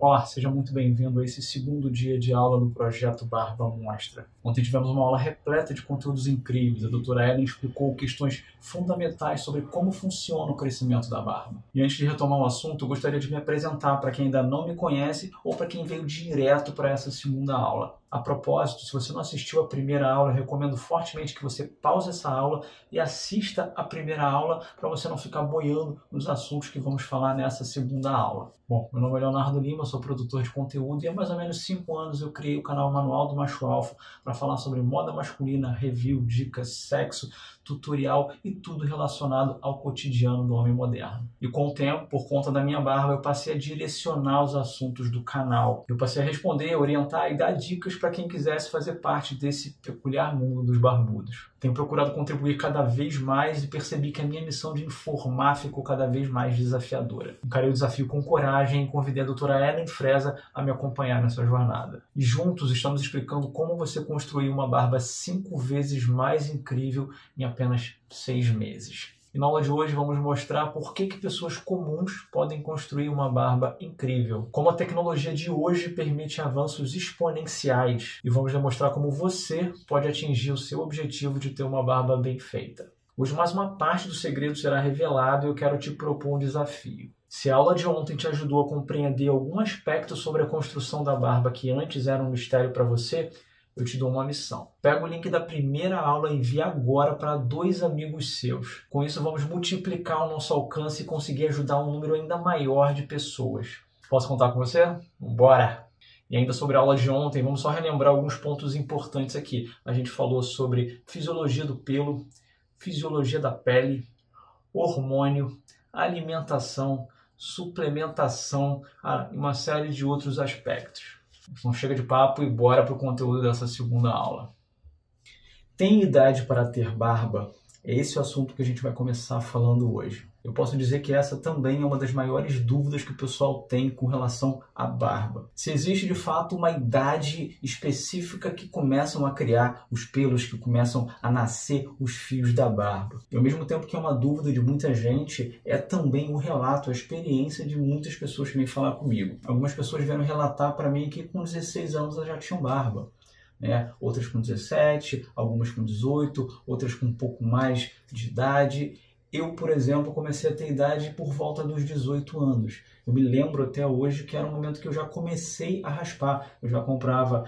Olá, seja muito bem-vindo a esse segundo dia de aula do Projeto Barba Mostra. Ontem tivemos uma aula repleta de conteúdos incríveis. A doutora Ellen explicou questões fundamentais sobre como funciona o crescimento da barba. E antes de retomar o assunto, eu gostaria de me apresentar para quem ainda não me conhece ou para quem veio direto para essa segunda aula. A propósito, se você não assistiu a primeira aula, eu recomendo fortemente que você pause essa aula e assista a primeira aula para você não ficar boiando nos assuntos que vamos falar nessa segunda aula. Bom, meu nome é Leonardo Lima, eu sou produtor de conteúdo e há mais ou menos 5 anos eu criei o canal Manual do Macho Alfa para falar sobre moda masculina, review, dicas, sexo, tutorial e tudo relacionado ao cotidiano do homem moderno. E com o tempo, por conta da minha barba, eu passei a direcionar os assuntos do canal. Eu passei a responder, orientar e dar dicas para quem quisesse fazer parte desse peculiar mundo dos barbudos. Tenho procurado contribuir cada vez mais e percebi que a minha missão de informar ficou cada vez mais desafiadora. Encarei o desafio com coragem e convidei a doutora Ellen Freza a me acompanhar nessa jornada. E juntos estamos explicando como você construir uma barba 5 vezes mais incrível em apenas 6 meses. E na aula de hoje vamos mostrar por que pessoas comuns podem construir uma barba incrível, como a tecnologia de hoje permite avanços exponenciais e vamos demonstrar como você pode atingir o seu objetivo de ter uma barba bem feita. Hoje mais uma parte do segredo será revelado e eu quero te propor um desafio. Se a aula de ontem te ajudou a compreender algum aspecto sobre a construção da barba que antes era um mistério para você, eu te dou uma missão. Pega o link da primeira aula e envia agora para 2 amigos seus. Com isso, vamos multiplicar o nosso alcance e conseguir ajudar um número ainda maior de pessoas. Posso contar com você? Bora! E ainda sobre a aula de ontem, vamos só relembrar alguns pontos importantes aqui. A gente falou sobre fisiologia do pelo, fisiologia da pele, hormônio, alimentação, suplementação e uma série de outros aspectos. Então chega de papo e bora para o conteúdo dessa segunda aula. Tem idade para ter barba? É esse o assunto que a gente vai começar falando hoje. Eu posso dizer que essa também é uma das maiores dúvidas que o pessoal tem com relação à barba. Se existe de fato uma idade específica que começam a criar os pelos, que começam a nascer os fios da barba. E ao mesmo tempo que é uma dúvida de muita gente, é também um relato, a experiência de muitas pessoas que vêm falar comigo. Algumas pessoas vieram relatar para mim que com 16 anos elas já tinham barba. Outras com 17, algumas com 18, outras com um pouco mais de idade. Eu, por exemplo, comecei a ter idade por volta dos 18 anos. Eu me lembro até hoje que era um momento que eu já comecei a raspar. Eu já comprava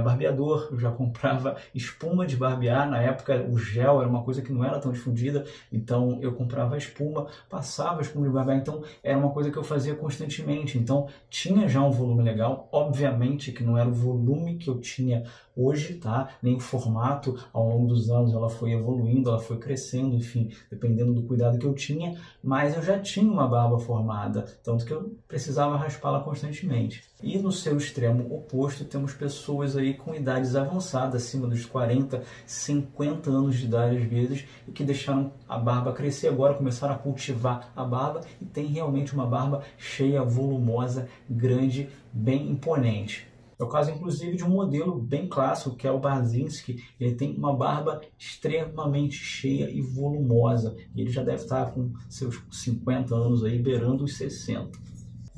barbeador, eu já comprava espuma de barbear. Na época o gel era uma coisa que não era tão difundida, então eu comprava espuma, passava espuma de barbear. Então era uma coisa que eu fazia constantemente. Então tinha já um volume legal. Obviamente que não era o volume que eu tinha hoje, tá? Nem o formato. Ao longo dos anos ela foi evoluindo, ela foi crescendo, enfim, dependendo do cuidado que eu tinha, mas eu já tinha uma barba formada, tanto que eu precisava raspá-la constantemente. E no seu extremo oposto temos pessoas aí com idades avançadas, acima dos 40, 50 anos de idade às vezes, e que deixaram a barba crescer agora, começaram a cultivar a barba e tem realmente uma barba cheia, volumosa, grande, bem imponente. É o caso, inclusive, de um modelo bem clássico, que é o Barzinski. Ele tem uma barba extremamente cheia e volumosa. E ele já deve estar com seus 50 anos aí, beirando os 60.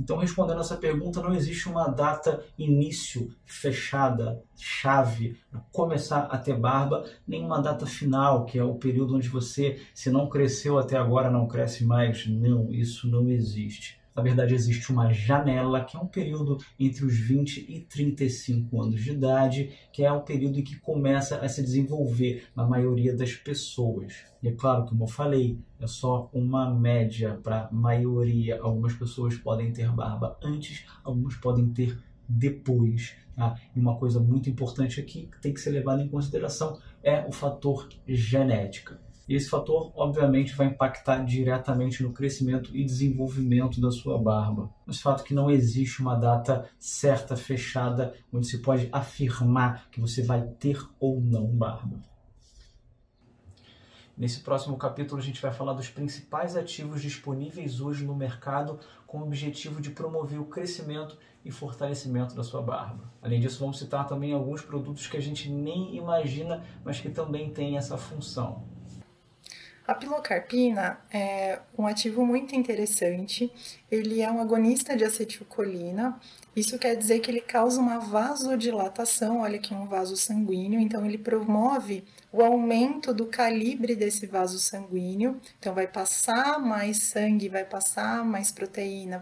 Então, respondendo essa pergunta, não existe uma data início, fechada, chave, para começar a ter barba, nem uma data final, que é o período onde você, se não cresceu até agora, não cresce mais. Não, isso não existe. Na verdade, existe uma janela, que é um período entre os 20 e 35 anos de idade, que é o período em que começa a se desenvolver na maioria das pessoas. E é claro, como eu falei, é só uma média para a maioria. Algumas pessoas podem ter barba antes, algumas podem ter depois. Tá? E uma coisa muito importante aqui, que tem que ser levada em consideração, é o fator genética. E esse fator, obviamente, vai impactar diretamente no crescimento e desenvolvimento da sua barba. Mas o fato é que não existe uma data certa, fechada, onde se pode afirmar que você vai ter ou não barba. Nesse próximo capítulo, a gente vai falar dos principais ativos disponíveis hoje no mercado com o objetivo de promover o crescimento e fortalecimento da sua barba. Além disso, vamos citar também alguns produtos que a gente nem imagina, mas que também têm essa função. A pilocarpina é um ativo muito interessante, ele é um agonista de acetilcolina, isso quer dizer que ele causa uma vasodilatação, olha aqui um vaso sanguíneo, então ele promove o aumento do calibre desse vaso sanguíneo, então vai passar mais sangue, vai passar mais proteína,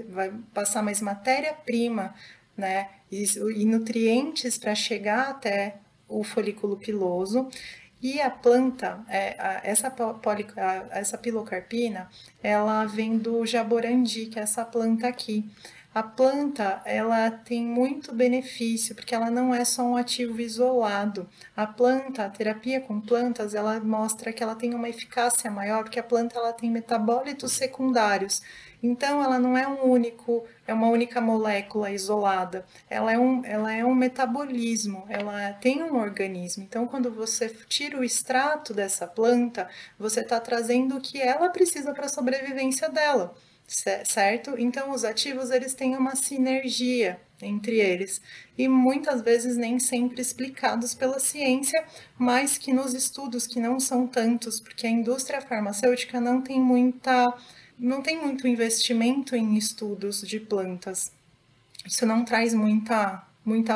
vai passar mais matéria-prima, né, e nutrientes para chegar até o folículo piloso. E a planta, essa pilocarpina, ela vem do jaborandi, que é essa planta aqui. A planta, ela tem muito benefício, porque ela não é só um ativo isolado. A planta, a terapia com plantas, ela mostra que ela tem uma eficácia maior, porque a planta ela tem metabólitos secundários. Então, ela não é é uma única molécula isolada. Ela é um metabolismo, ela tem um organismo. Então, quando você tira o extrato dessa planta, você está trazendo o que ela precisa para a sobrevivência dela, certo? Então, os ativos, eles têm uma sinergia entre eles e muitas vezes nem sempre explicados pela ciência, mas que nos estudos que não são tantos, porque a indústria farmacêutica não tem muito investimento em estudos de plantas. Isso não traz muita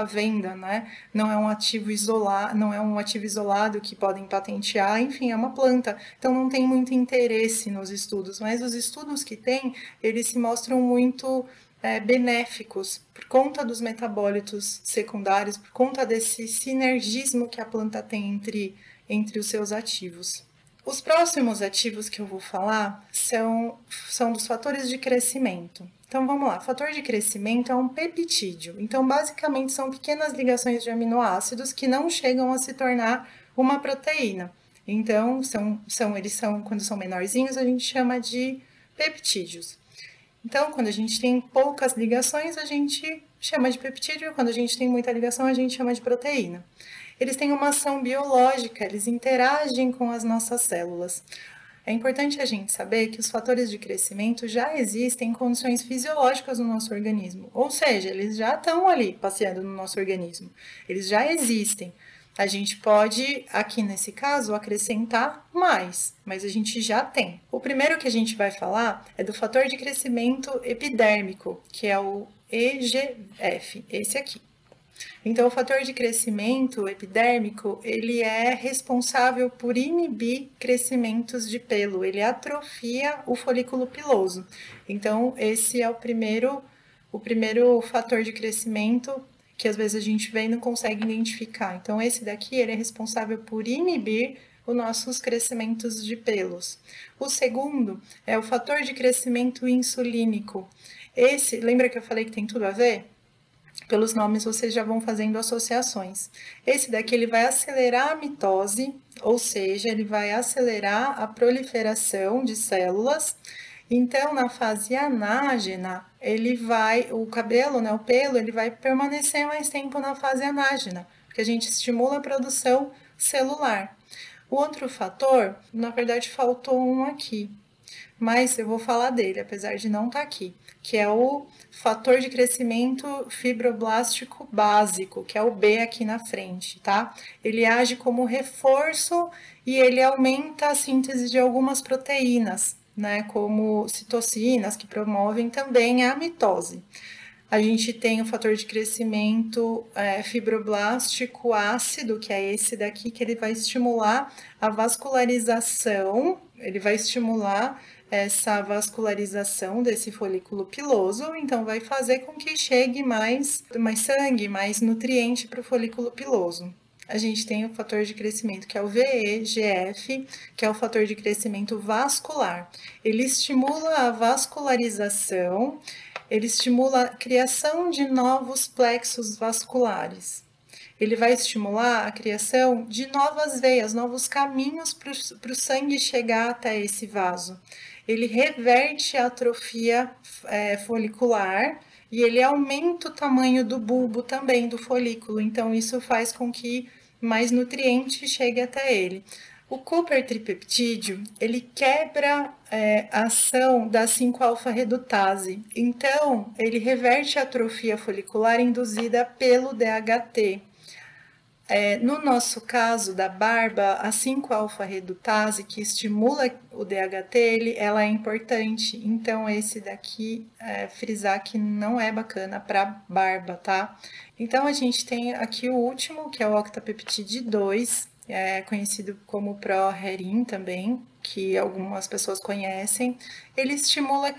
venda, né? Não é um ativo isolado, não é um ativo isolado que podem patentear, enfim, é uma planta. Então não tem muito interesse nos estudos, mas os estudos que tem, eles se mostram muito benéficos por conta dos metabólitos secundários, por conta desse sinergismo que a planta tem entre os seus ativos. Os próximos ativos que eu vou falar são dos fatores de crescimento. Então vamos lá, fator de crescimento é um peptídeo. Então basicamente são pequenas ligações de aminoácidos que não chegam a se tornar uma proteína. Então quando são menorzinhos a gente chama de peptídeos. Então quando a gente tem poucas ligações a gente chama de peptídeo, quando a gente tem muita ligação a gente chama de proteína. Eles têm uma ação biológica, eles interagem com as nossas células. É importante a gente saber que os fatores de crescimento já existem em condições fisiológicas no nosso organismo, ou seja, eles já estão ali passeando no nosso organismo, eles já existem. A gente pode, aqui nesse caso, acrescentar mais, mas a gente já tem. O primeiro que a gente vai falar é do fator de crescimento epidérmico, que é o EGF, esse aqui. Então, o fator de crescimento epidérmico, ele é responsável por inibir crescimentos de pelo, ele atrofia o folículo piloso. Então, esse é o primeiro fator de crescimento que às vezes a gente vê e não consegue identificar. Então, esse daqui, ele é responsável por inibir os nossos crescimentos de pelos. O segundo é o fator de crescimento insulínico. Esse, lembra que eu falei que tem tudo a ver? Pelos nomes vocês já vão fazendo associações. Esse daqui ele vai acelerar a mitose, ou seja, ele vai acelerar a proliferação de células. Então, na fase anágena, o cabelo, né, o pelo, ele vai permanecer mais tempo na fase anágena, porque a gente estimula a produção celular. O outro fator, na verdade, faltou um aqui, mas eu vou falar dele, apesar de não estar aqui, que é o fator de crescimento fibroblástico básico, que é o B aqui na frente, tá? Ele age como reforço e ele aumenta a síntese de algumas proteínas, né, como citocinas, que promovem também a mitose. A gente tem o fator de crescimento fibroblástico ácido, que é esse daqui, que ele vai estimular a vascularização, ele vai estimular essa vascularização desse folículo piloso, então vai fazer com que chegue mais sangue, mais nutriente para o folículo piloso. A gente tem o fator de crescimento, que é o VEGF, que é o fator de crescimento vascular. Ele estimula a vascularização, ele estimula a criação de novos plexos vasculares. Ele vai estimular a criação de novas veias, novos caminhos para o sangue chegar até esse vaso. Ele reverte a atrofia folicular e ele aumenta o tamanho do bulbo também do folículo. Então, isso faz com que mais nutriente chegue até ele. O Cooper tripeptídeo, ele quebra a ação da 5-alfa-redutase. Então, ele reverte a atrofia folicular induzida pelo DHT. No nosso caso da barba, a 5-alfa-redutase, que estimula o DHT, ela é importante. Então, esse daqui, frisar que não é bacana para barba, tá? Então, a gente tem aqui o último, que é o octapeptide 2, conhecido como Proherin também, que algumas pessoas conhecem. Ele estimula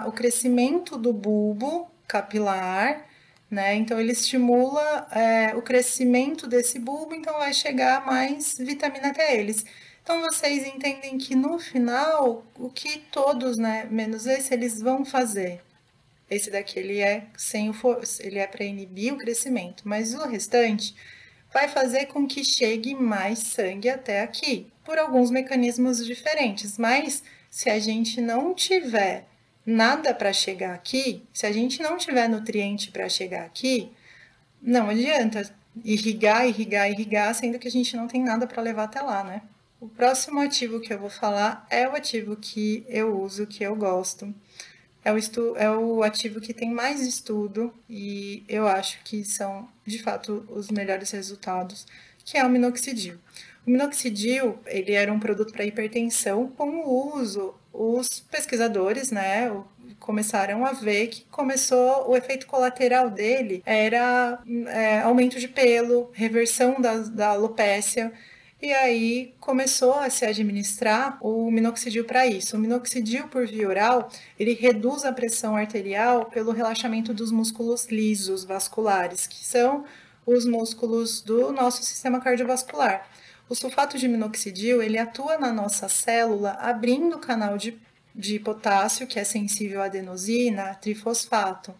o crescimento do bulbo capilar, né? Então, ele estimula o crescimento desse bulbo, então vai chegar mais vitamina até eles. Então, vocês entendem que no final, o que todos, né, menos esse, eles vão fazer? Esse daqui, ele é sem ele é para inibir o crescimento, mas o restante vai fazer com que chegue mais sangue até aqui, por alguns mecanismos diferentes. Mas se a gente não tiver nada para chegar aqui, se a gente não tiver nutriente para chegar aqui, não adianta irrigar, irrigar, irrigar, sendo que a gente não tem nada para levar até lá, né? O próximo ativo que eu vou falar é o ativo que eu uso, que eu gosto. É o ativo que tem mais estudo e eu acho que são, de fato, os melhores resultados, que é o minoxidil. O minoxidil, ele era um produto para hipertensão. Com o uso, os pesquisadores, né, começaram a ver que o efeito colateral dele era aumento de pelo, reversão da alopécia, e aí começou a se administrar o minoxidil para isso. O minoxidil por via oral, ele reduz a pressão arterial pelo relaxamento dos músculos lisos vasculares, que são os músculos do nosso sistema cardiovascular. O sulfato de minoxidil, ele atua na nossa célula, abrindo o canal de potássio, que é sensível à adenosina, trifosfato.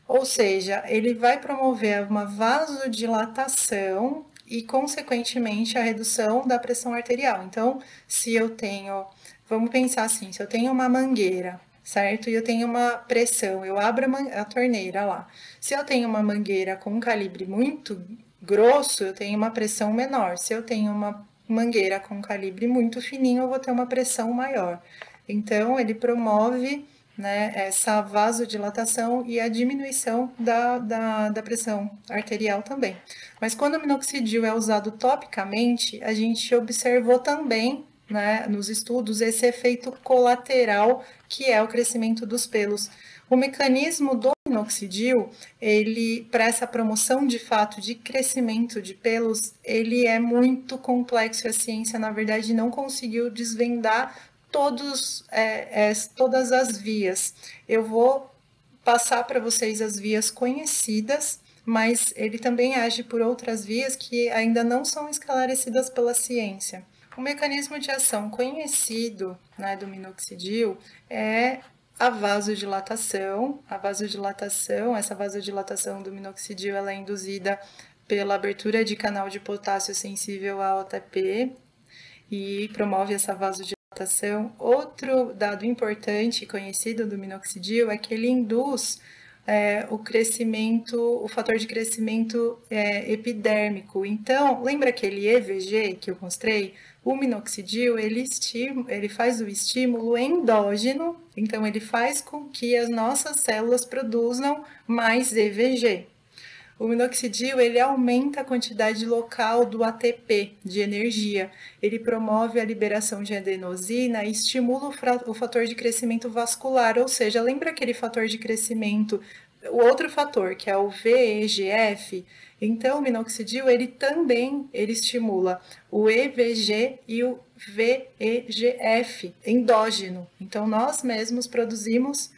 Ou seja, ele vai promover uma vasodilatação e, consequentemente, a redução da pressão arterial. Então, se eu tenho, vamos pensar assim, se eu tenho uma mangueira, certo? E eu tenho uma pressão, eu abro a torneira lá. Se eu tenho uma mangueira com um calibre muito grosso, eu tenho uma pressão menor. Se eu tenho uma mangueira com um calibre muito fininho, eu vou ter uma pressão maior. Então, ele promove, né, essa vasodilatação e a diminuição da pressão arterial também. Mas quando o minoxidil é usado topicamente, a gente observou também, né, nos estudos, esse efeito colateral que é o crescimento dos pelos. O mecanismo do minoxidil, ele, para essa promoção de fato de crescimento de pelos, ele é muito complexo. A ciência, na verdade, não conseguiu desvendar todas as vias. Eu vou passar para vocês as vias conhecidas, mas ele também age por outras vias que ainda não são esclarecidas pela ciência. O mecanismo de ação conhecido, né, do minoxidil é a vasodilatação. Essa vasodilatação do minoxidil, ela é induzida pela abertura de canal de potássio sensível a OTP e promove essa vasodilatação. Outro dado importante e conhecido do minoxidil é que ele induz o fator de crescimento epidérmico. Então, lembra aquele EVG que eu mostrei? O minoxidil, ele faz o estímulo endógeno, então ele faz com que as nossas células produzam mais EVG. O minoxidil, ele aumenta a quantidade local do ATP, de energia. Ele promove a liberação de adenosina e estimula o fator de crescimento vascular, ou seja, lembra aquele fator de crescimento, o outro fator, que é o VEGF? Então, o minoxidil, ele estimula o EVG e o VEGF endógeno. Então, nós mesmos produzimos,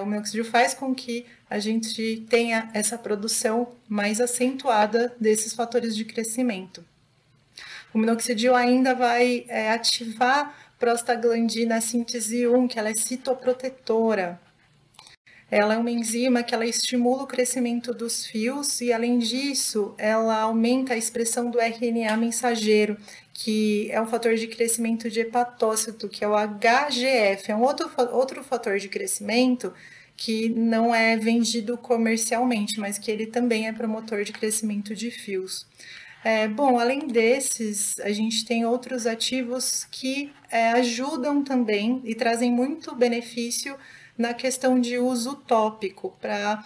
o minoxidil faz com que a gente tenha essa produção mais acentuada desses fatores de crescimento. O minoxidil ainda vai ativar prostaglandina síntese 1, que ela é citoprotetora. Ela é uma enzima que ela estimula o crescimento dos fios e, além disso, ela aumenta a expressão do RNA mensageiro, que é um fator de crescimento de hepatócito, que é o HGF. É um outro fator de crescimento que não é vendido comercialmente, mas que ele também é promotor de crescimento de fios. Bom, além desses, a gente tem outros ativos que ajudam também e trazem muito benefício na questão de uso tópico, para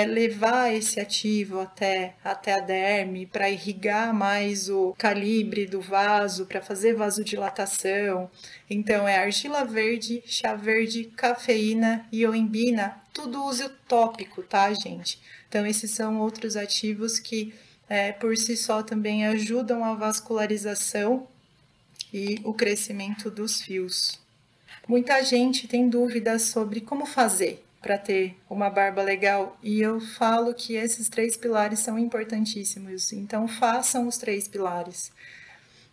levar esse ativo até a derme, para irrigar mais o calibre do vaso, para fazer vasodilatação. Então, é argila verde, chá verde, cafeína, ioimbina, tudo uso tópico, tá, gente? Então, esses são outros ativos que, por si só, também ajudam a vascularização e o crescimento dos fios. Muita gente tem dúvidas sobre como fazer para ter uma barba legal, e eu falo que esses 3 pilares são importantíssimos, então façam os 3 pilares.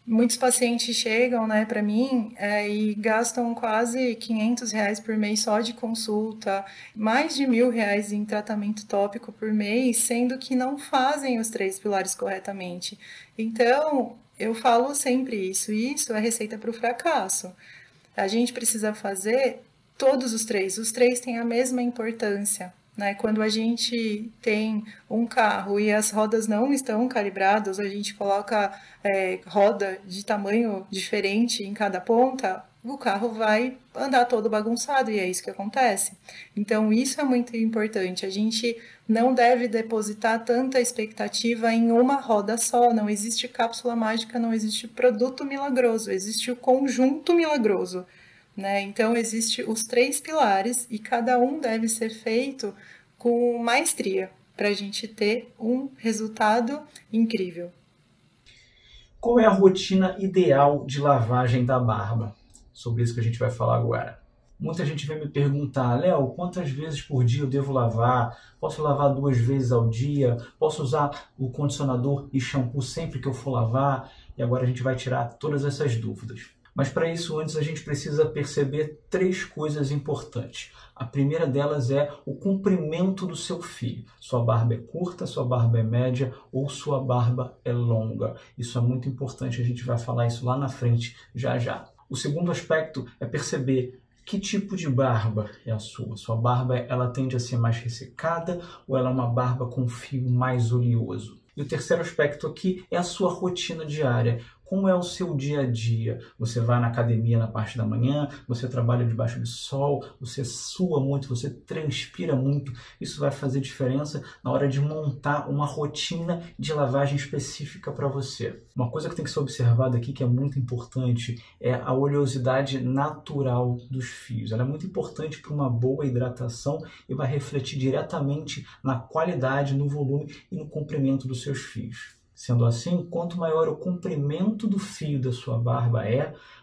Muitos pacientes chegam, né, para mim e gastam quase R$500 por mês só de consulta, mais de R$1.000 em tratamento tópico por mês, sendo que não fazem os 3 pilares corretamente. Então, eu falo sempre isso é receita para o fracasso. A gente precisa fazer todos os 3 têm a mesma importância. Né? Quando a gente tem um carro e as rodas não estão calibradas, a gente coloca roda de tamanho diferente em cada ponta, o carro vai andar todo bagunçado, e é isso que acontece. Então, isso é muito importante. A gente não deve depositar tanta expectativa em uma roda só. Não existe cápsula mágica, não existe produto milagroso, existe o conjunto milagroso. Né? Então, existem os 3 pilares e cada um deve ser feito com maestria para a gente ter um resultado incrível. Qual é a rotina ideal de lavagem da barba? Sobre isso que a gente vai falar agora. Muita gente vem me perguntar: Léo, quantas vezes por dia eu devo lavar? Posso lavar 2 vezes ao dia? Posso usar o condicionador e shampoo sempre que eu for lavar? E agora a gente vai tirar todas essas dúvidas. Mas para isso, antes a gente precisa perceber 3 coisas importantes. A primeira delas é o comprimento do seu fio. Sua barba é curta, sua barba é média ou sua barba é longa. Isso é muito importante, a gente vai falar isso lá na frente já já. O segundo aspecto é perceber que tipo de barba é a sua. Sua barba ela tende a ser mais ressecada ou ela é uma barba com fio mais oleoso? E o terceiro aspecto aqui é a sua rotina diária. Como é o seu dia a dia? Você vai na academia na parte da manhã, você trabalha debaixo do sol, você sua muito, você transpira muito. Isso vai fazer diferença na hora de montar uma rotina de lavagem específica para você. Uma coisa que tem que ser observada aqui, que é muito importante, é a oleosidade natural dos fios. Ela é muito importante para uma boa hidratação e vai refletir diretamente na qualidade, no volume e no comprimento dos seus fios. Sendo assim, quanto maior o comprimento do fio da sua barba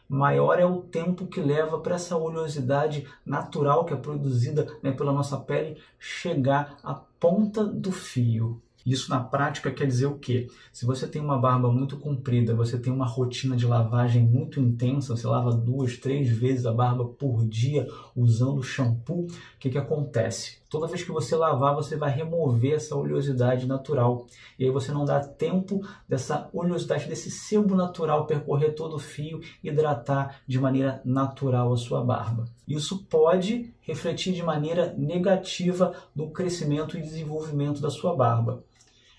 maior é o tempo que leva para essa oleosidade natural que é produzida pela nossa pele chegar à ponta do fio. Isso na prática quer dizer o quê? Se você tem uma barba muito comprida, você tem uma rotina de lavagem muito intensa, você lava 2, 3 vezes a barba por dia usando shampoo, o que acontece? Toda vez que você lavar, você vai remover essa oleosidade natural. E aí você não dá tempo dessa oleosidade, desse sebo natural percorrer todo o fio e hidratar de maneira natural a sua barba. Isso pode refletir de maneira negativa no crescimento e desenvolvimento da sua barba.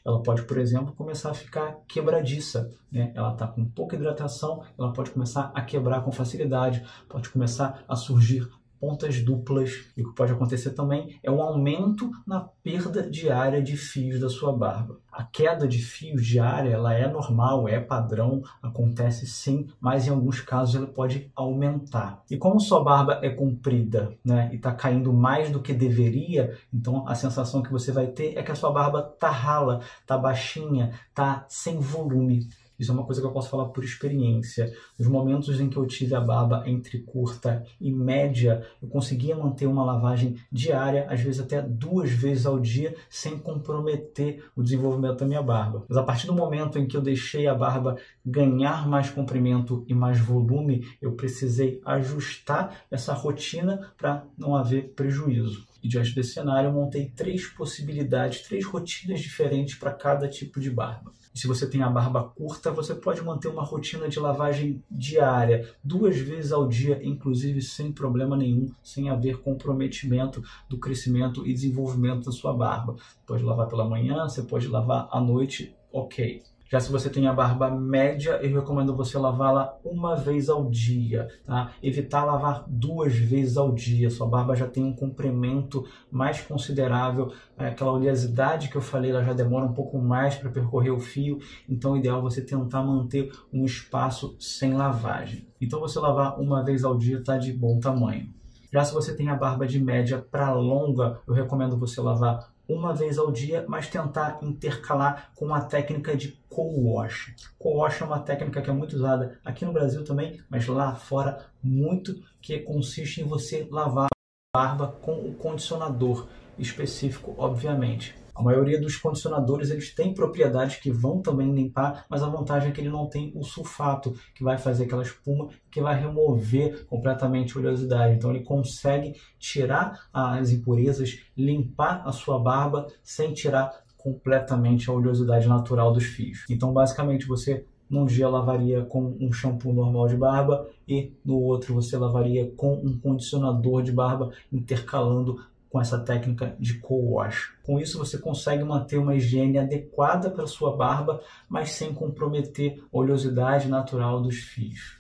Ela pode, por exemplo, começar a ficar quebradiça, né? Ela está com pouca hidratação, ela pode começar a quebrar com facilidade, pode começar a surgir pontas duplas. E o que pode acontecer também é um aumento na perda diária de fios da sua barba. A queda de fios diária ela é normal, é padrão, acontece sim, mas em alguns casos ela pode aumentar. E como sua barba é comprida, né, e está caindo mais do que deveria, então a sensação que você vai ter é que a sua barba está rala, está baixinha, está sem volume. Isso é uma coisa que eu posso falar por experiência. Nos momentos em que eu tive a barba entre curta e média, eu conseguia manter uma lavagem diária, às vezes até 2 vezes ao dia, sem comprometer o desenvolvimento da minha barba. Mas a partir do momento em que eu deixei a barba ganhar mais comprimento e mais volume, eu precisei ajustar essa rotina para não haver prejuízo. E diante desse cenário, eu montei 3 possibilidades, 3 rotinas diferentes para cada tipo de barba. Se você tem a barba curta, você pode manter uma rotina de lavagem diária, 2 vezes ao dia, inclusive sem problema nenhum, sem haver comprometimento do crescimento e desenvolvimento da sua barba. Pode lavar pela manhã, você pode lavar à noite, ok. Já se você tem a barba média, eu recomendo você lavá-la uma vez ao dia, tá? Evitar lavar 2 vezes ao dia. Sua barba já tem um comprimento mais considerável, aquela oleosidade que eu falei, ela já demora um pouco mais para percorrer o fio, então é ideal você tentar manter um espaço sem lavagem. Então você lavar uma vez ao dia está de bom tamanho. Já se você tem a barba de média para longa, eu recomendo você lavar uma vez ao dia, mas tentar intercalar com a técnica de co-wash. Co-wash é uma técnica que é muito usada aqui no Brasil também, mas lá fora muito, que consiste em você lavar a barba com o condicionador específico, obviamente. A maioria dos condicionadores eles têm propriedades que vão também limpar, mas a vantagem é que ele não tem o sulfato, que vai fazer aquela espuma, que vai remover completamente a oleosidade. Então ele consegue tirar as impurezas, limpar a sua barba sem tirar completamente a oleosidade natural dos fios. Então basicamente você num dia lavaria com um shampoo normal de barba e no outro você lavaria com um condicionador de barba, intercalando com essa técnica de co-wash. Com isso você consegue manter uma higiene adequada para a sua barba, mas sem comprometer a oleosidade natural dos fios.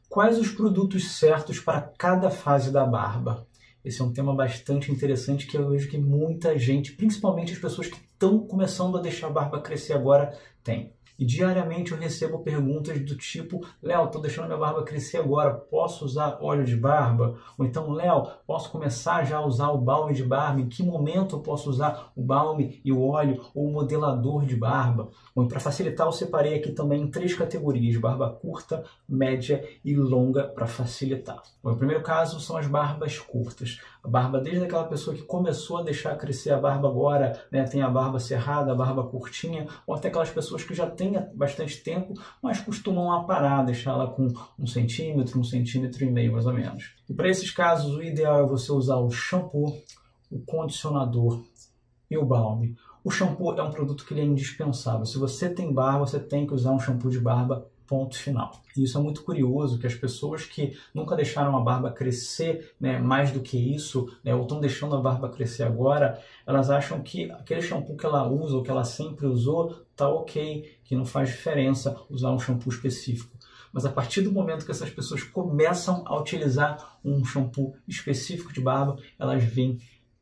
Quais os produtos certos para cada fase da barba? Esse é um tema bastante interessante que eu vejo que muita gente, principalmente as pessoas que estão começando a deixar a barba crescer agora, tem. E diariamente eu recebo perguntas do tipo: Léo, estou deixando minha barba crescer agora, posso usar óleo de barba? Ou então, Léo, posso começar já a usar o balme de barba? Em que momento eu posso usar o balme e o óleo ou o modelador de barba? Bom, para facilitar, eu separei aqui também em 3 categorias: barba curta, média e longa, para facilitar. Bom, o primeiro caso são as barbas curtas. A barba, desde aquela pessoa que começou a deixar crescer a barba agora, né, tem a barba cerrada, a barba curtinha, ou até aquelas pessoas que já têm bastante tempo, mas costumam aparar, deixá-la com 1 centímetro, 1,5 centímetros mais ou menos. E para esses casos, o ideal é você usar o shampoo, o condicionador e o balme. O shampoo é um produto que ele é indispensável. Se você tem barba, você tem que usar um shampoo de barba, ponto final. E isso é muito curioso, que as pessoas que nunca deixaram a barba crescer, né, mais do que isso, né, ou estão deixando a barba crescer agora, elas acham que aquele shampoo que ela usa, ou que ela sempre usou, tá ok, que não faz diferença usar um shampoo específico. Mas a partir do momento que essas pessoas começam a utilizar um shampoo específico de barba, elas veem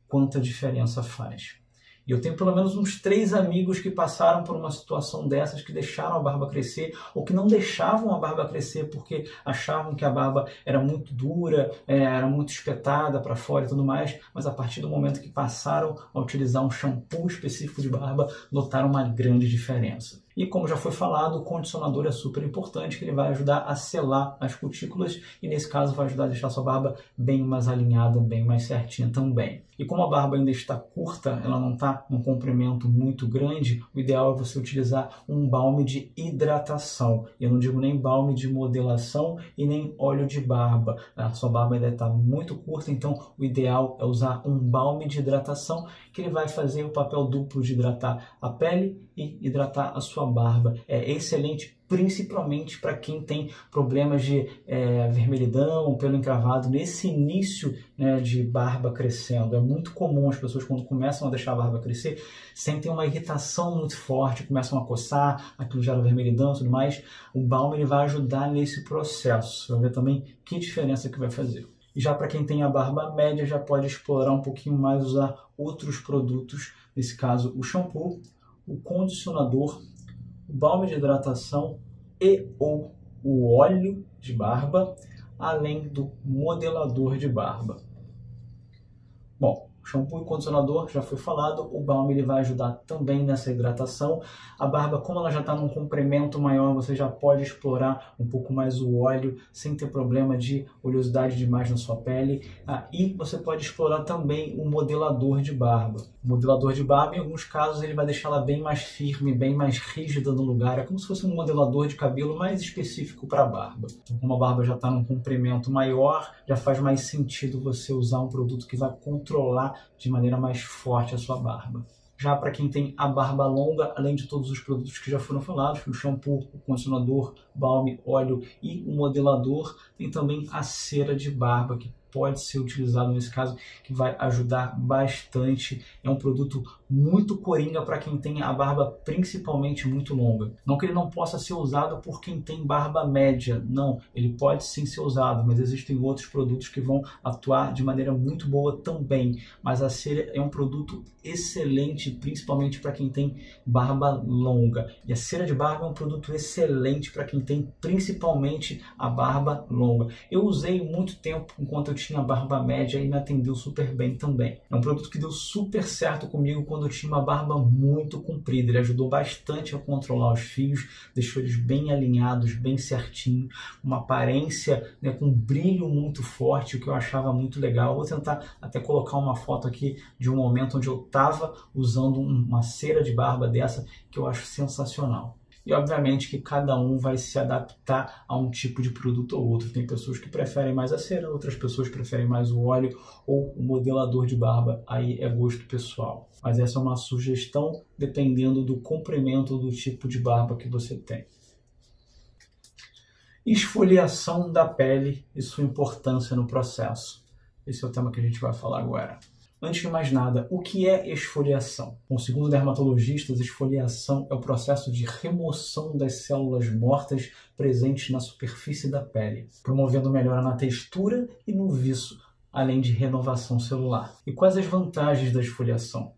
quanta diferença faz. E eu tenho pelo menos uns 3 amigos que passaram por uma situação dessas, que deixaram a barba crescer, ou que não deixavam a barba crescer porque achavam que a barba era muito dura, era muito espetada para fora e tudo mais, mas a partir do momento que passaram a utilizar um shampoo específico de barba, notaram uma grande diferença. E como já foi falado, o condicionador é super importante, que ele vai ajudar a selar as cutículas e nesse caso vai ajudar a deixar a sua barba bem mais alinhada, bem mais certinha também. E como a barba ainda está curta, ela não está num comprimento muito grande, o ideal é você utilizar um balme de hidratação. Eu não digo nem balme de modelação e nem óleo de barba. A sua barba ainda está muito curta, então o ideal é usar um balme de hidratação, que ele vai fazer o papel duplo de hidratar a pele e hidratar a sua barba. É excelente, principalmente para quem tem problemas de vermelhidão, pelo encravado, nesse início, né, de barba crescendo. É muito comum as pessoas, quando começam a deixar a barba crescer, sentem uma irritação muito forte, começam a coçar, aquilo gera vermelhidão e tudo mais. O balme ele vai ajudar nesse processo. Você vai ver também que diferença que vai fazer. E já para quem tem a barba média, já pode explorar um pouquinho mais, usar outros produtos, nesse caso o shampoo, o condicionador, o balme de hidratação e ou o óleo de barba, além do modelador de barba. Bom, shampoo e condicionador já foi falado, o balme ele vai ajudar também nessa hidratação. A barba, como ela já está num comprimento maior, você já pode explorar um pouco mais o óleo sem ter problema de oleosidade demais na sua pele. E você pode explorar também o modelador de barba. O modelador de barba, em alguns casos, ele vai deixá-la bem mais firme, bem mais rígida no lugar. É como se fosse um modelador de cabelo mais específico para a barba. Então, como a barba já está num comprimento maior, já faz mais sentido você usar um produto que vai controlar de maneira mais forte a sua barba. Já para quem tem a barba longa, além de todos os produtos que já foram falados, o shampoo, o condicionador, balme, óleo e o modelador, tem também a cera de barba, que pode ser utilizado nesse caso, que vai ajudar bastante. É um produto muito coringa para quem tem a barba principalmente muito longa. Não que ele não possa ser usado por quem tem barba média, não, ele pode sim ser usado, mas existem outros produtos que vão atuar de maneira muito boa também. Mas a cera é um produto excelente, principalmente para quem tem barba longa. E a cera de barba é um produto excelente para quem tem principalmente a barba longa. Eu usei muito tempo enquanto eu tinha barba média e me atendeu super bem também. É um produto que deu super certo comigo quando eu tinha uma barba muito comprida. Ele ajudou bastante a controlar os fios, deixou eles bem alinhados, bem certinho, uma aparência, né, com um brilho muito forte, o que eu achava muito legal. Vou tentar até colocar uma foto aqui de um momento onde eu estava usando uma cera de barba dessa, que eu acho sensacional. E obviamente que cada um vai se adaptar a um tipo de produto ou outro. Tem pessoas que preferem mais a cera, outras pessoas preferem mais o óleo ou o modelador de barba. Aí é gosto pessoal. Mas essa é uma sugestão dependendo do comprimento do tipo de barba que você tem. Esfoliação da pele e sua importância no processo. Esse é o tema que a gente vai falar agora. Antes de mais nada, o que é esfoliação? Bom, segundo dermatologistas, esfoliação é o processo de remoção das células mortas presentes na superfície da pele, promovendo melhora na textura e no viço, além de renovação celular. E quais as vantagens da esfoliação?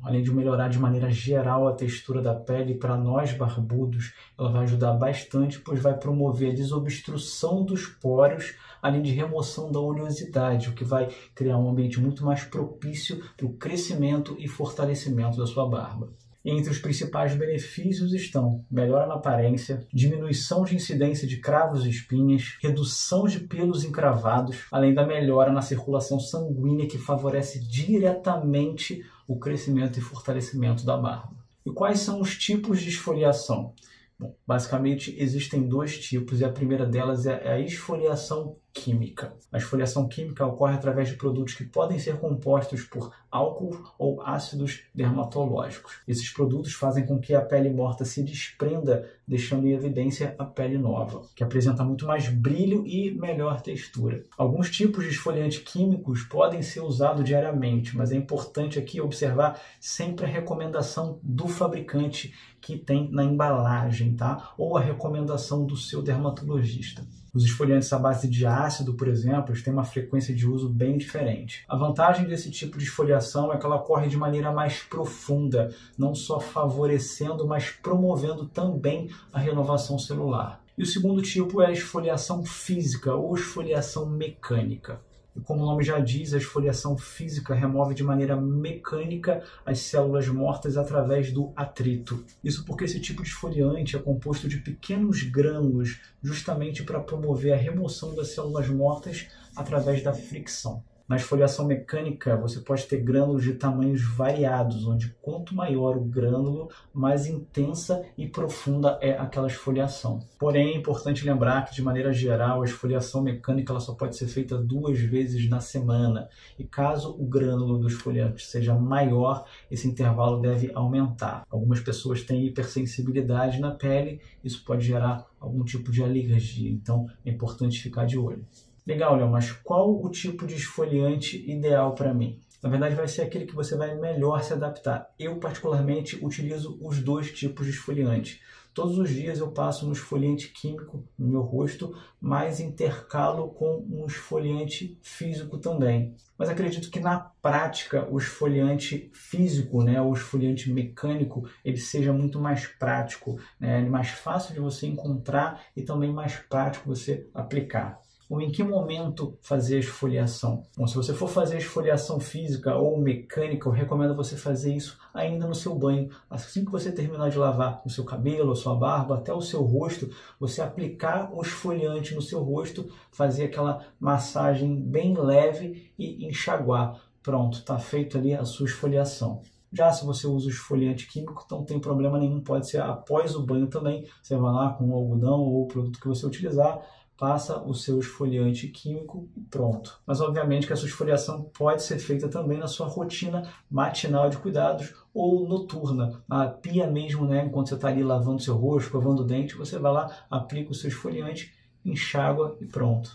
Além de melhorar de maneira geral a textura da pele, para nós barbudos, ela vai ajudar bastante, pois vai promover a desobstrução dos poros, além de remoção da oleosidade, o que vai criar um ambiente muito mais propício para o crescimento e fortalecimento da sua barba. E entre os principais benefícios estão melhora na aparência, diminuição de incidência de cravos e espinhas, redução de pelos encravados, além da melhora na circulação sanguínea, que favorece diretamente o crescimento e fortalecimento da barba. E quais são os tipos de esfoliação? Bom, basicamente existem dois tipos e a primeira delas é a esfoliação química. A esfoliação química ocorre através de produtos que podem ser compostos por álcool ou ácidos dermatológicos. Esses produtos fazem com que a pele morta se desprenda, deixando em evidência a pele nova, que apresenta muito mais brilho e melhor textura. Alguns tipos de esfoliantes químicos podem ser usados diariamente, mas é importante aqui observar sempre a recomendação do fabricante que tem na embalagem, tá? Ou a recomendação do seu dermatologista. Os esfoliantes à base de ácido, por exemplo, têm uma frequência de uso bem diferente. A vantagem desse tipo de esfoliação é que ela ocorre de maneira mais profunda, não só favorecendo, mas promovendo também a renovação celular. E o segundo tipo é a esfoliação física ou esfoliação mecânica. E como o nome já diz, a esfoliação física remove de maneira mecânica as células mortas através do atrito. Isso porque esse tipo de esfoliante é composto de pequenos grânulos, justamente para promover a remoção das células mortas através da fricção. Na esfoliação mecânica, você pode ter grânulos de tamanhos variados, onde quanto maior o grânulo, mais intensa e profunda é aquela esfoliação. Porém, é importante lembrar que, de maneira geral, a esfoliação mecânica ela só pode ser feita 2 vezes na semana. E caso o grânulo do esfoliante seja maior, esse intervalo deve aumentar. Algumas pessoas têm hipersensibilidade na pele, isso pode gerar algum tipo de alergia, então é importante ficar de olho. Legal, Léo, mas qual o tipo de esfoliante ideal para mim? Na verdade, vai ser aquele que você vai melhor se adaptar. Eu, particularmente, utilizo os 2 tipos de esfoliante. Todos os dias eu passo um esfoliante químico no meu rosto, mas intercalo com um esfoliante físico também. Mas acredito que na prática o esfoliante físico, né, ou esfoliante mecânico, ele seja muito mais prático, né, mais fácil de você encontrar e também mais prático você aplicar. Ou em que momento fazer a esfoliação? Bom, se você for fazer a esfoliação física ou mecânica, eu recomendo você fazer isso ainda no seu banho. Assim que você terminar de lavar o seu cabelo, a sua barba, até o seu rosto, você aplicar o esfoliante no seu rosto, fazer aquela massagem bem leve e enxaguar. Pronto, está feito ali a sua esfoliação. Já se você usa o esfoliante químico, então não tem problema nenhum, pode ser após o banho também. Você vai lá com o algodão ou o produto que você utilizar, passa o seu esfoliante químico e pronto. Mas obviamente que essa esfoliação pode ser feita também na sua rotina matinal de cuidados ou noturna. Na pia mesmo, né, enquanto você está ali lavando seu rosto, escovando o dente, você vai lá, aplica o seu esfoliante, enxágua e pronto.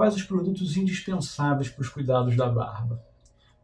Quais os produtos indispensáveis para os cuidados da barba?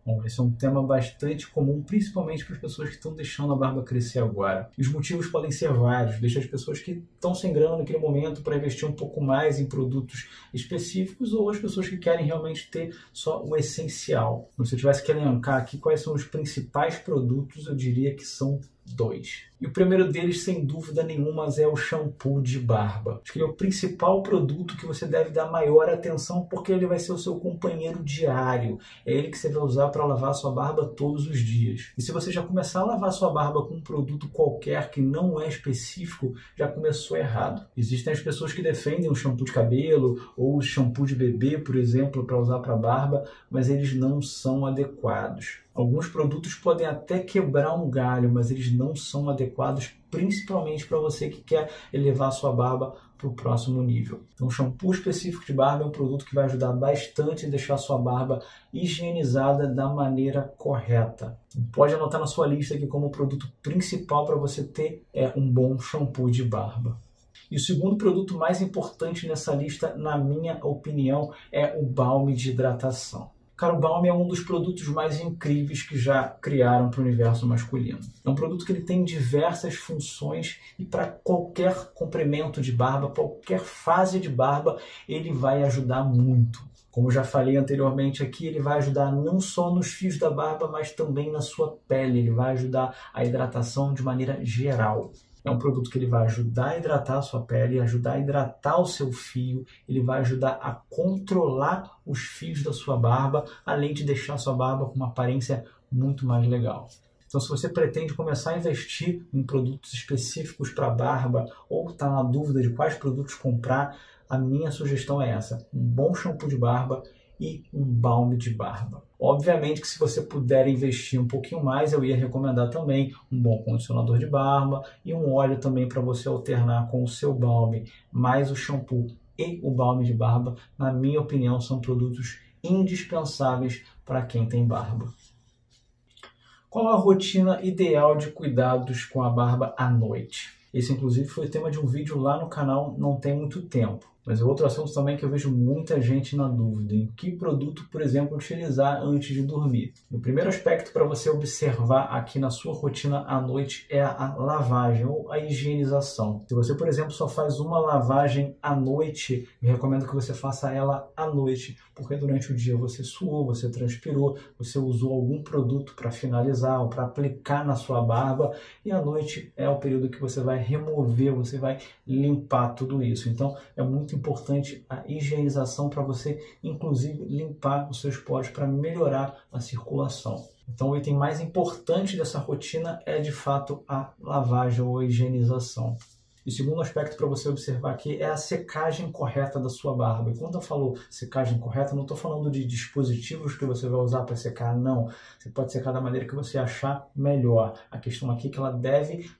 Bom, esse é um tema bastante comum, principalmente para as pessoas que estão deixando a barba crescer agora. E os motivos podem ser vários, desde as pessoas que estão sem grana naquele momento para investir um pouco mais em produtos específicos, ou as pessoas que querem realmente ter só o essencial. Se eu tivesse que elencar aqui quais são os principais produtos, eu diria que são 2. E o primeiro deles, sem dúvida nenhuma, é o shampoo de barba. Acho que ele é o principal produto que você deve dar maior atenção, porque ele vai ser o seu companheiro diário. É ele que você vai usar para lavar a sua barba todos os dias. E se você já começar a lavar a sua barba com um produto qualquer que não é específico, já começou errado. Existem as pessoas que defendem o shampoo de cabelo ou o shampoo de bebê, por exemplo, para usar para a barba, mas eles não são adequados. Alguns produtos podem até quebrar um galho, mas eles não são adequados, principalmente para você que quer elevar a sua barba para o próximo nível. Então, o shampoo específico de barba é um produto que vai ajudar bastante a deixar a sua barba higienizada da maneira correta. Pode anotar na sua lista aqui como o produto principal para você ter um bom shampoo de barba. E o segundo produto mais importante nessa lista, na minha opinião, é o balme de hidratação. Cara, o balme é um dos produtos mais incríveis que já criaram para o universo masculino. É um produto que ele tem diversas funções e para qualquer comprimento de barba, qualquer fase de barba, ele vai ajudar muito. Como já falei anteriormente aqui, ele vai ajudar não só nos fios da barba, mas também na sua pele. Ele vai ajudar a hidratação de maneira geral. É um produto que ele vai ajudar a hidratar a sua pele, ajudar a hidratar o seu fio, ele vai ajudar a controlar os fios da sua barba, além de deixar a sua barba com uma aparência muito mais legal. Então, se você pretende começar a investir em produtos específicos para a barba ou está na dúvida de quais produtos comprar, a minha sugestão é essa: um bom shampoo de barba e um balme de barba. Obviamente que se você puder investir um pouquinho mais, eu ia recomendar também um bom condicionador de barba e um óleo também para você alternar com o seu balme. Mas o shampoo e o balme de barba, na minha opinião, são produtos indispensáveis para quem tem barba. Qual a rotina ideal de cuidados com a barba à noite? Esse, inclusive, foi o tema de um vídeo lá no canal não tem muito tempo. Mas é outro assunto também que eu vejo muita gente na dúvida: em que produto, por exemplo, utilizar antes de dormir. O primeiro aspecto para você observar aqui na sua rotina à noite é a lavagem ou a higienização. Se você, por exemplo, só faz uma lavagem à noite, eu recomendo que você faça ela à noite, porque durante o dia você suou, você transpirou, você usou algum produto para finalizar ou para aplicar na sua barba, e à noite é o período que você vai remover, você vai limpar tudo isso. Então, é muito importante a higienização para você, inclusive, limpar os seus poros para melhorar a circulação. Então, o item mais importante dessa rotina é, de fato, a lavagem ou a higienização. E o segundo aspecto para você observar aqui é a secagem correta da sua barba. E quando eu falo secagem correta, não estou falando de dispositivos que você vai usar para secar, não. Você pode secar da maneira que você achar melhor. A questão aqui é que ela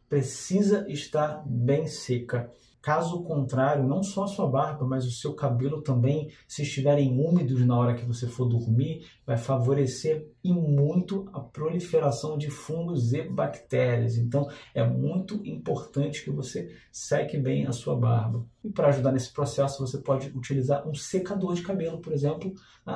precisa estar bem seca. Caso contrário, não só a sua barba, mas o seu cabelo também, se estiverem úmidos na hora que você for dormir, vai favorecer e muito a proliferação de fungos e bactérias. Então, é muito importante que você seque bem a sua barba. E para ajudar nesse processo, você pode utilizar um secador de cabelo, por exemplo,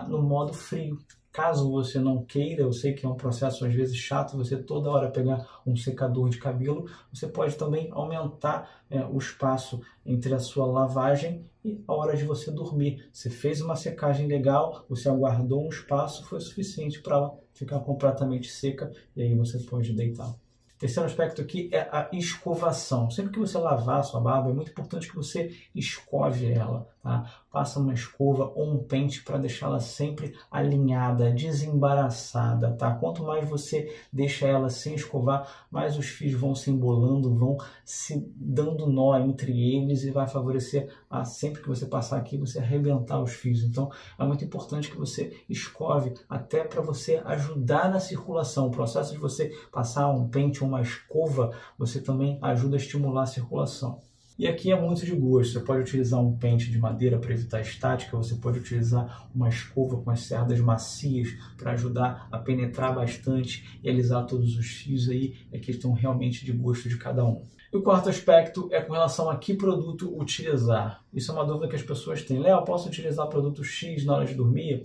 no modo frio. Caso você não queira, eu sei que é um processo às vezes chato, você toda hora pegar um secador de cabelo, você pode também aumentar o espaço entre a sua lavagem e a hora de você dormir. Você fez uma secagem legal, você aguardou um espaço, foi suficiente para ela ficar completamente seca e aí você pode deitar. Terceiro aspecto aqui é a escovação. Sempre que você lavar a sua barba, é muito importante que você escove ela, tá? Passa uma escova ou um pente para deixá-la sempre alinhada, desembaraçada, tá? Quanto mais você deixa ela sem escovar, mais os fios vão se embolando, vão se dando nó entre eles e vai favorecer a, sempre que você passar aqui, você arrebentar os fios. Então, é muito importante que você escove, até para você ajudar na circulação. O processo de você passar um pente ou uma escova, você também ajuda a estimular a circulação. E aqui é muito de gosto, você pode utilizar um pente de madeira para evitar estática, você pode utilizar uma escova com as cerdas macias para ajudar a penetrar bastante e alisar todos os fios aí, é questão realmente de gosto de cada um. E o quarto aspecto é com relação a que produto utilizar. Isso é uma dúvida que as pessoas têm. Léo, posso utilizar produto X na hora de dormir?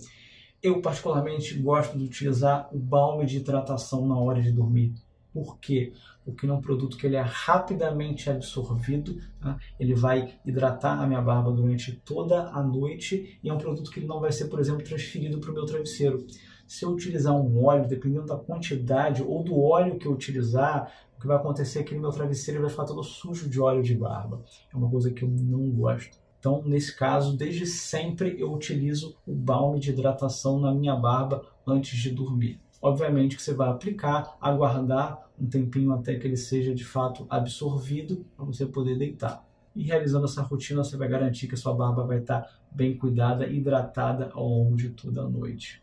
Eu particularmente gosto de utilizar o balme de hidratação na hora de dormir. Por quê? Porque ele é um produto que ele é rapidamente absorvido, tá? Ele vai hidratar a minha barba durante toda a noite e é um produto que ele não vai ser, por exemplo, transferido para o meu travesseiro. Se eu utilizar um óleo, dependendo da quantidade ou do óleo que eu utilizar, o que vai acontecer é que o meu travesseiro vai ficar todo sujo de óleo de barba. É uma coisa que eu não gosto. Então, nesse caso, desde sempre eu utilizo o balme de hidratação na minha barba antes de dormir. Obviamente que você vai aplicar, aguardar um tempinho até que ele seja de fato absorvido para você poder deitar. E realizando essa rotina, você vai garantir que a sua barba vai estar bem cuidada e hidratada ao longo de toda a noite.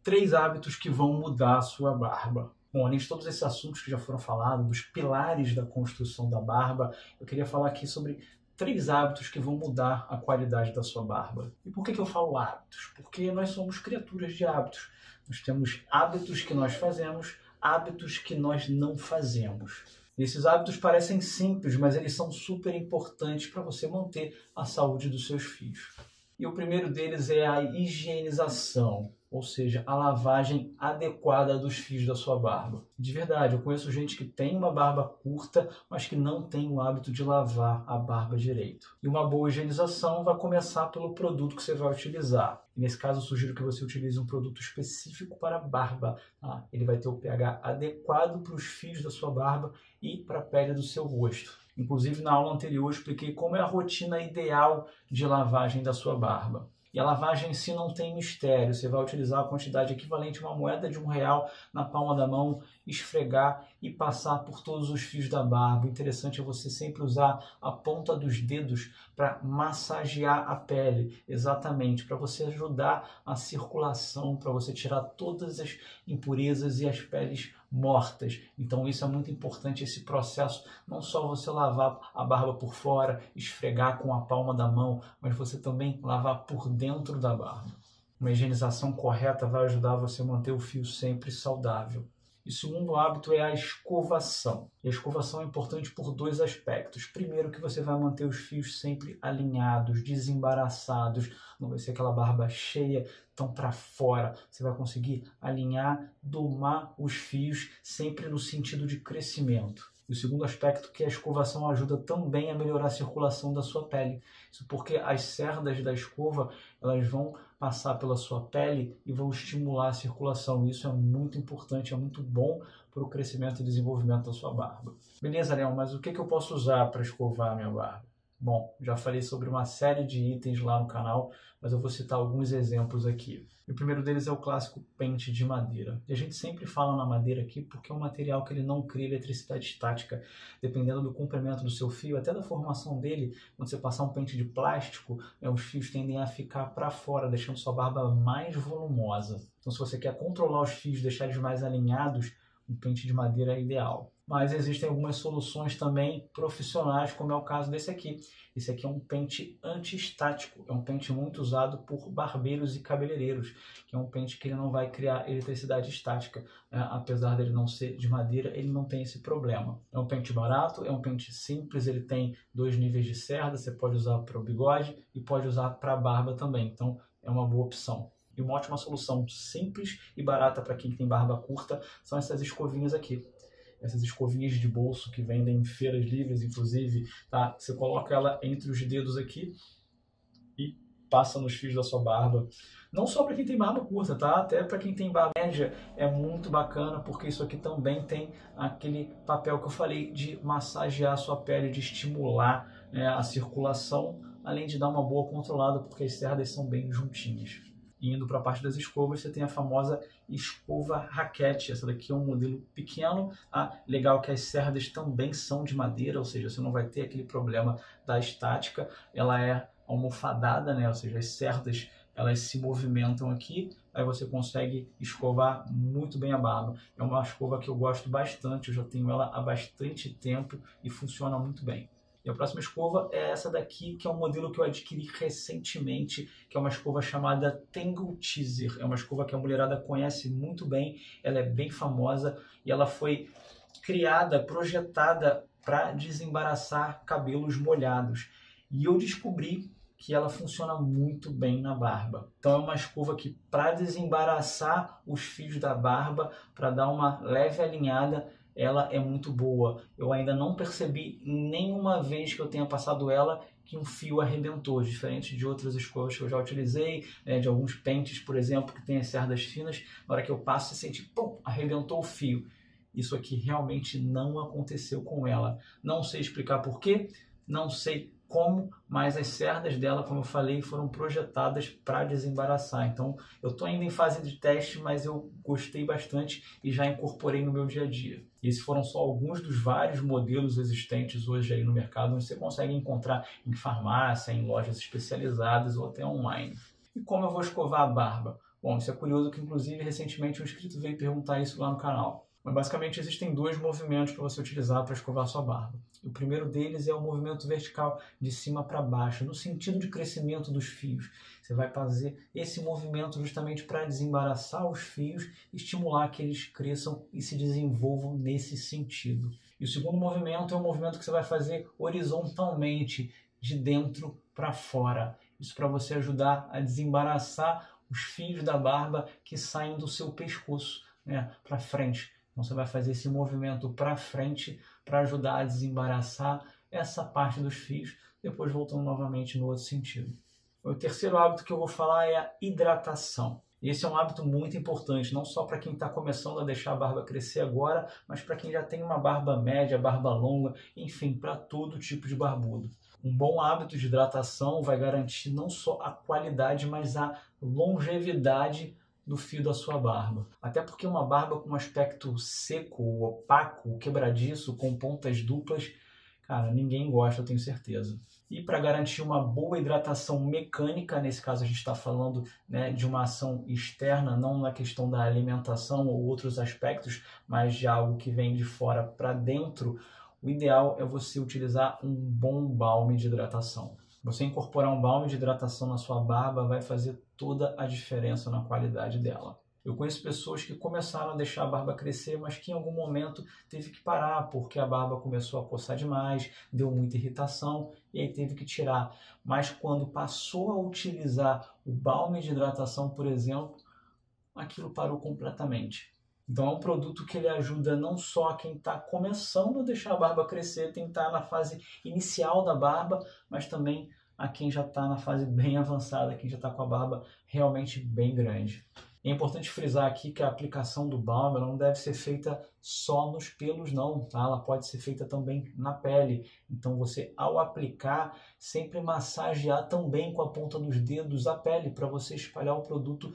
3 hábitos que vão mudar a sua barba. Bom, além de todos esses assuntos que já foram falados, dos pilares da construção da barba, eu queria falar aqui sobre 3 hábitos que vão mudar a qualidade da sua barba. E por que eu falo hábitos? Porque nós somos criaturas de hábitos. Nós temos hábitos que nós fazemos, hábitos que nós não fazemos. Esses hábitos parecem simples, mas eles são super importantes para você manter a saúde dos seus fios. E o primeiro deles é a higienização, ou seja, a lavagem adequada dos fios da sua barba. De verdade, eu conheço gente que tem uma barba curta, mas que não tem o hábito de lavar a barba direito. E uma boa higienização vai começar pelo produto que você vai utilizar. E nesse caso, eu sugiro que você utilize um produto específico para a barba. Tá? Ele vai ter o pH adequado para os fios da sua barba e para a pele do seu rosto. Inclusive, na aula anterior, eu expliquei como é a rotina ideal de lavagem da sua barba. E a lavagem em si não tem mistério. Você vai utilizar a quantidade equivalente a uma moeda de R$1 na palma da mão, esfregar e passar por todos os fios da barba. O interessante é você sempre usar a ponta dos dedos para massagear a pele, exatamente, para você ajudar a circulação, para você tirar todas as impurezas e as peles mortas. Então isso é muito importante, esse processo, não só você lavar a barba por fora, esfregar com a palma da mão, mas você também lavar por dentro da barba. Uma higienização correta vai ajudar você a manter o fio sempre saudável. E o segundo hábito é a escovação. E a escovação é importante por 2 aspectos. Primeiro, que você vai manter os fios sempre alinhados, desembaraçados. Não vai ser aquela barba cheia, tão para fora. Você vai conseguir alinhar, domar os fios sempre no sentido de crescimento. E o segundo aspecto, que a escovação ajuda também a melhorar a circulação da sua pele. Isso porque as cerdas da escova, elas vão passar pela sua pele e vão estimular a circulação. Isso é muito importante, é muito bom para o crescimento e desenvolvimento da sua barba. Beleza, Léo, mas o que eu posso usar para escovar a minha barba? Bom, já falei sobre uma série de itens lá no canal, mas eu vou citar alguns exemplos aqui. E o primeiro deles é o clássico pente de madeira. E a gente sempre fala na madeira aqui porque é um material que ele não cria eletricidade estática. Dependendo do comprimento do seu fio, até da formação dele, quando você passar um pente de plástico, os fios tendem a ficar para fora, deixando sua barba mais volumosa. Então, se você quer controlar os fios, deixar eles mais alinhados, um pente de madeira é ideal. Mas existem algumas soluções também profissionais, como é o caso desse aqui. Esse aqui é um pente anti-estático, é um pente muito usado por barbeiros e cabeleireiros, que é um pente que ele não vai criar eletricidade estática. Apesar dele não ser de madeira, ele não tem esse problema. É um pente barato, é um pente simples, ele tem 2 níveis de cerda, você pode usar para o bigode e pode usar para a barba também, então é uma boa opção. E uma ótima solução simples e barata para quem tem barba curta são essas escovinhas aqui. Essas escovinhas de bolso que vendem em feiras livres, inclusive, tá? Você coloca ela entre os dedos aqui e passa nos fios da sua barba. Não só para quem tem barba curta, tá? Até para quem tem barba média é muito bacana, porque isso aqui também tem aquele papel que eu falei de massagear a sua pele, de estimular a circulação, além de dar uma boa controlada, porque as cerdas são bem juntinhas. Indo para a parte das escovas, você tem a famosa escova raquete. Essa daqui é um modelo pequeno. Legal que as cerdas também são de madeira, ou seja, você não vai ter aquele problema da estática. Ela é almofadada, né? Ou seja, as cerdas elas se movimentam aqui, aí você consegue escovar muito bem a barba. É uma escova que eu gosto bastante, eu já tenho ela há bastante tempo e funciona muito bem. E a próxima escova é essa daqui, que é um modelo que eu adquiri recentemente, que é uma escova chamada Tangle Teaser. É uma escova que a mulherada conhece muito bem, ela é bem famosa e ela foi criada, projetada para desembaraçar cabelos molhados. E eu descobri que ela funciona muito bem na barba. Então é uma escova que, para desembaraçar os fios da barba, para dar uma leve alinhada, ela é muito boa. Eu ainda não percebi nenhuma vez que eu tenha passado ela que um fio arrebentou, diferente de outras escovas que eu já utilizei, de alguns pentes, por exemplo, que tem as cerdas finas. Na hora que eu passo, você sente, pum, arrebentou o fio. Isso aqui realmente não aconteceu com ela. Não sei explicar por quê, não sei como, mas as cerdas dela, como eu falei, foram projetadas para desembaraçar. Então, eu estou ainda em fase de teste, mas eu gostei bastante e já incorporei no meu dia a dia. E esses foram só alguns dos vários modelos existentes hoje aí no mercado, onde você consegue encontrar em farmácia, em lojas especializadas ou até online. E como eu vou escovar a barba? Bom, isso é curioso que, inclusive, recentemente um inscrito veio perguntar isso lá no canal. Mas basicamente existem dois movimentos para você utilizar para escovar sua barba. O primeiro deles é o movimento vertical, de cima para baixo, no sentido de crescimento dos fios. Você vai fazer esse movimento justamente para desembaraçar os fios e estimular que eles cresçam e se desenvolvam nesse sentido. E o segundo movimento é um movimento que você vai fazer horizontalmente, de dentro para fora. Isso para você ajudar a desembaraçar os fios da barba que saem do seu pescoço, para frente. Então você vai fazer esse movimento para frente para ajudar a desembaraçar essa parte dos fios, depois voltando novamente no outro sentido. O terceiro hábito que eu vou falar é a hidratação. Esse é um hábito muito importante, não só para quem está começando a deixar a barba crescer agora, mas para quem já tem uma barba média, barba longa, enfim, para todo tipo de barbudo. Um bom hábito de hidratação vai garantir não só a qualidade, mas a longevidade do fio da sua barba. Até porque uma barba com um aspecto seco, opaco, quebradiço, com pontas duplas, cara, ninguém gosta, eu tenho certeza. E para garantir uma boa hidratação mecânica, nesse caso a gente está falando de uma ação externa, não na questão da alimentação ou outros aspectos, mas de algo que vem de fora para dentro, o ideal é você utilizar um bom balme de hidratação. Você incorporar um balme de hidratação na sua barba vai fazer toda a diferença na qualidade dela. Eu conheço pessoas que começaram a deixar a barba crescer, mas que em algum momento teve que parar porque a barba começou a coçar demais, deu muita irritação e aí teve que tirar. Mas quando passou a utilizar o balme de hidratação, por exemplo, aquilo parou completamente. Então é um produto que ele ajuda não só quem está começando a deixar a barba crescer, quem está na fase inicial da barba, mas também a quem já está na fase bem avançada, quem já está com a barba realmente bem grande. É importante frisar aqui que a aplicação do balme não deve ser feita só nos pelos não, tá? Ela pode ser feita também na pele. Então você, ao aplicar, sempre massagear também com a ponta dos dedos a pele, para você espalhar o produto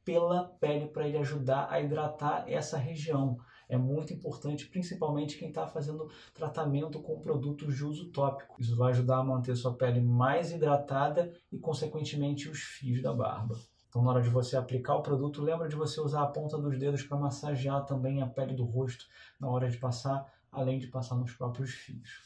pela pele, para ele ajudar a hidratar essa região. É muito importante, principalmente quem está fazendo tratamento com produtos de uso tópico. Isso vai ajudar a manter sua pele mais hidratada e, consequentemente, os fios da barba. Então, na hora de você aplicar o produto, lembra de você usar a ponta dos dedos para massagear também a pele do rosto na hora de passar, além de passar nos próprios fios.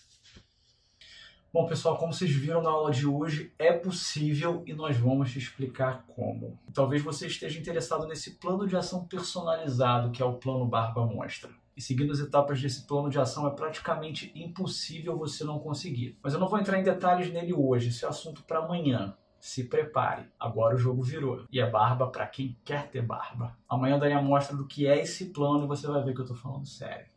Bom, pessoal, como vocês viram na aula de hoje, é possível e nós vamos te explicar como. Talvez você esteja interessado nesse plano de ação personalizado, que é o Plano Barba Monstra. E seguindo as etapas desse plano de ação é praticamente impossível você não conseguir. Mas eu não vou entrar em detalhes nele hoje, esse é assunto para amanhã. Se prepare, agora o jogo virou. E é barba para quem quer ter barba. Amanhã eu darei a amostra do que é esse plano e você vai ver que eu estou falando sério.